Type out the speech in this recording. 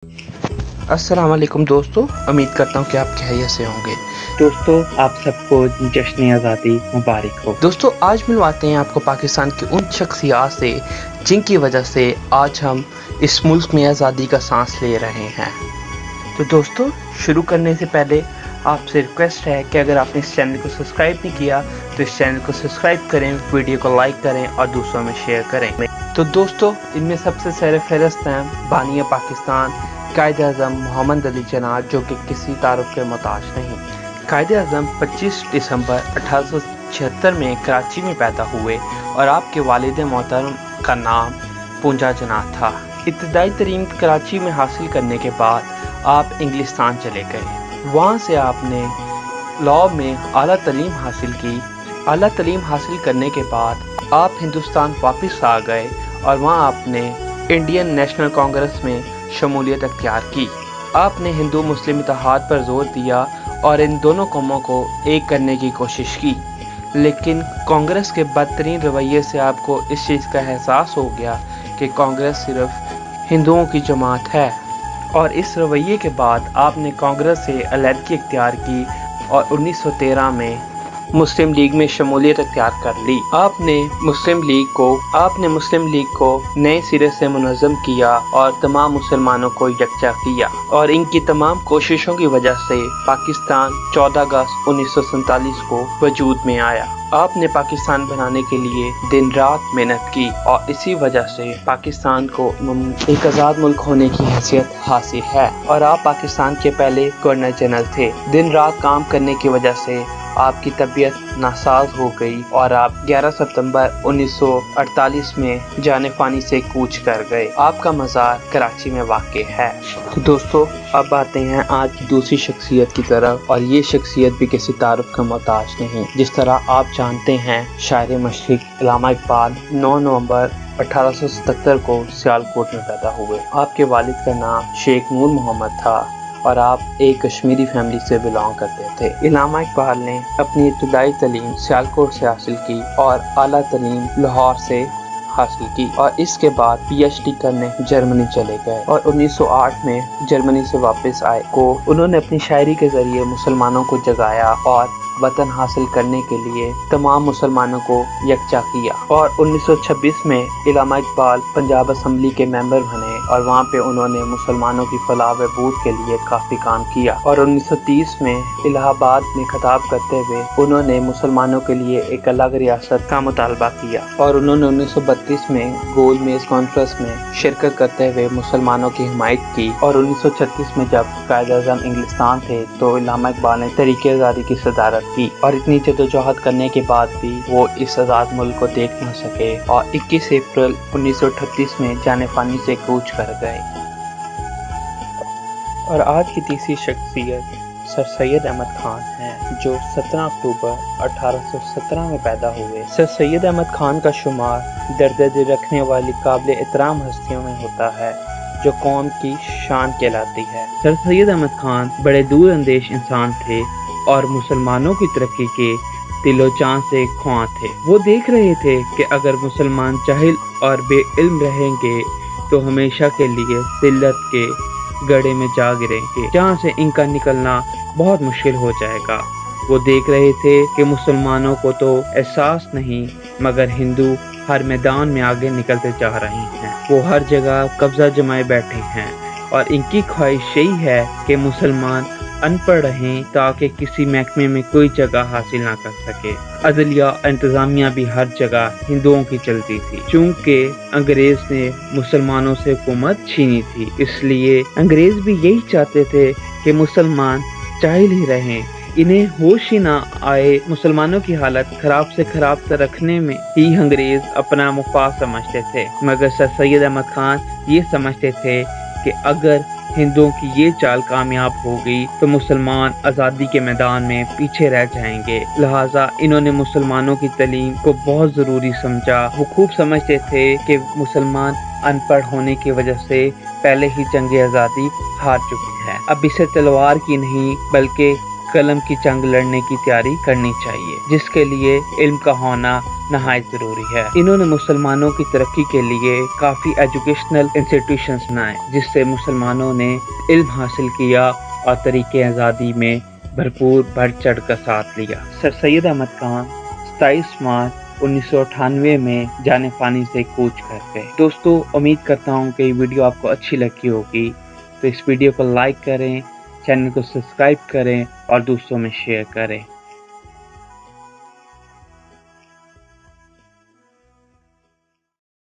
अस्सलाम वालेकुम दोस्तों, उम्मीद करता हूँ कि आप खैरियत से होंगे। दोस्तों आप सबको जश्न आज़ादी मुबारक हो। दोस्तों आज मिलवाते हैं आपको पाकिस्तान की उन शख्सियात से जिनकी वजह से आज हम इस मुल्क में आज़ादी का सांस ले रहे हैं। तो दोस्तों शुरू करने से पहले आपसे रिक्वेस्ट है कि अगर आपने इस चैनल को सब्सक्राइब नहीं किया तो इस चैनल को सब्सक्राइब करें, वीडियो को लाइक करें और दूसरों में शेयर करें। तो दोस्तों इनमें सबसे सरफहरिस्त हैं बानिया पाकिस्तान कायद-ए-आज़म मोहम्मद अली जिन्ना, जो कि किसी तारुफ के मोहताज नहीं। कायद-ए-आज़म 25 दिसंबर 1876 में कराची में पैदा हुए और आपके वालिद मोहतरम का नाम पूंजा जिन्ना था। इब्तदाई तालीम कराची में हासिल करने के बाद आप इंग्लिस्तान चले गए। वहाँ से आपने लॉ में आला तालीम हासिल की। आला तालीम हासिल करने के बाद आप हिंदुस्तान वापस आ गए और वहाँ आपने इंडियन नेशनल कांग्रेस में शमूलियत अख्तियार की। आपने हिंदू मुस्लिम इत्तेहाद पर जोर दिया और इन दोनों कौमों को एक करने की कोशिश की, लेकिन कांग्रेस के बदतरीन रवैये से आपको इस चीज़ का एहसास हो गया कि कांग्रेस सिर्फ हिंदुओं की जमात है और इस रवैये के बाद आपने कांग्रेस से अलहदगी इख्तियार की और 1913 में मुस्लिम लीग में शमूलियत अख्तियार कर ली। आपने मुस्लिम लीग को नए सिरे से मुनज़्ज़म किया और तमाम मुसलमानों को यकजा किया और इनकी तमाम कोशिशों की वजह से पाकिस्तान 14 अगस्त 1947 को वजूद में आया। आपने पाकिस्तान बनाने के लिए दिन रात मेहनत की और इसी वजह से पाकिस्तान को एक आज़ाद मुल्क होने की हैसियत हासिल है और आप पाकिस्तान के पहले गवर्नर जनरल थे। दिन रात काम करने की वजह से आपकी तबीयत नासाज हो गई और आप 11 सितंबर 1948 में जाने फानी से कूच कर गए। आपका मज़ार कराची में वाक़ है। तो दोस्तों अब आते हैं आज की दूसरी शख्सियत की तरफ और ये शख्सियत भी किसी तारुफ का मोहताज नहीं। जिस तरह आप जानते हैं शायर मशरिक़ अल्लामा इकबाल 9 नवंबर 1877 को सियालकोट में पैदा हुए। आपके वालिद का नाम शेख नूर मोहम्मद था और आप एक कश्मीरी फैमिली से बिलोंग करते थे। अल्लामा इकबाल ने अपनी इब्तदाई तालीम सियालकोट से हासिल की और आला तालीम लाहौर से हासिल की और इसके बाद PhD करने जर्मनी चले गए और 1908 में जर्मनी से वापस आए को उन्होंने अपनी शायरी के जरिए मुसलमानों को जगाया और वतन हासिल करने के लिए तमाम मुसलमानों को यकजा किया और 1926 में अल्लामा इकबाल पंजाब असम्बली के मेंबर बने और वहाँ पे उन्होंने मुसलमानों की फलाह बहबूद के लिए काफ़ी काम किया और 1930 में इलाहाबाद में खिताब करते हुए उन्होंने मुसलमानों के लिए एक अलग रियासत का मुतालबा किया और उन्होंने 1932 में गोल मेज कॉन्फ्रेंस में शिरकत करते हुए मुसलमानों की हिमायत की और 1936 में जब कायद-ए-आज़म इंग्लिस्तान थे तो अल्लामा इकबाल ने तहरीक आज़ादी की सदारत की और इतनी जद्दोजहद करने के बाद भी वो इस आज़ाद मुल्क को देख न सके और 21 अप्रैल 1938 में जाने फानी से कूच कर गए। और आज की तीसरी शख्सियत सर सैयद अहमद खान हैं, जो 17 अक्टूबर 1817 में पैदा हुए। सर सैयद अहमद खान का शुमार दर्द दिल रखने वाली काबिल एहतराम हस्तियों में होता है जो कौम की शान कहलाती है। सर सैयद अहमद खान बड़े दूर अंदेश इंसान थे और मुसलमानों की तरक्की के दिलो-जान से ख्वां थे। वो देख रहे थे कि अगर मुसलमान जाहिल और बेइल्म रहेंगे तो हमेशा के लिए जिल्लत के गड्ढे में जा गिरेंगे, जहाँ से इनका निकलना बहुत मुश्किल हो जाएगा। वो देख रहे थे कि मुसलमानों को तो एहसास नहीं मगर हिंदू हर मैदान में आगे निकलते जा रहे हैं। वो हर जगह कब्जा जमाए बैठे हैं और इनकी ख्वाहिश यही है कि मुसलमान अनपढ़ रहें ताकि किसी महकमे में कोई जगह हासिल ना कर सके। अदलिया इंतजामिया भी हर जगह हिंदुओं की चलती थी। चूँकि अंग्रेज ने मुसलमानों से हुकूमत छीनी थी, इसलिए अंग्रेज भी यही चाहते थे कि मुसलमान जाहिल ही रहें, इन्हें होश ही ना आए। मुसलमानों की हालत खराब से खराब रखने में ही अंग्रेज अपना मुफाद समझते थे, मगर सर सैयद अहमद खान ये समझते थे कि अगर हिंदुओं की ये चाल कामयाब हो गई तो मुसलमान आज़ादी के मैदान में पीछे रह जाएंगे। लिहाजा इन्होंने मुसलमानों की तालीम को बहुत ज़रूरी समझा। वो खूब समझते थे कि मुसलमान अनपढ़ होने की वजह से पहले ही जंग आज़ादी हार चुके हैं। अब इसे तलवार की नहीं बल्कि कलम की जंग लड़ने की तैयारी करनी चाहिए, जिसके लिए इल्म का होना नहायत जरूरी है। इन्होंने मुसलमानों की तरक्की के लिए काफी एजुकेशनल इंस्टीट्यूशंस बनाए, जिससे मुसलमानों ने इल्म हासिल किया और तरीके आज़ादी में भरपूर बढ़ चढ़ कर साथ लिया। सर सैयद अहमद खान 27 मार्च 1998 में जाने पानी से कूच कर गए। दोस्तों, उम्मीद करता हूँ कि ये वीडियो आपको अच्छी लगी होगी, तो इस वीडियो को लाइक करें, चैनल को सब्सक्राइब करें और दोस्तों में शेयर करें।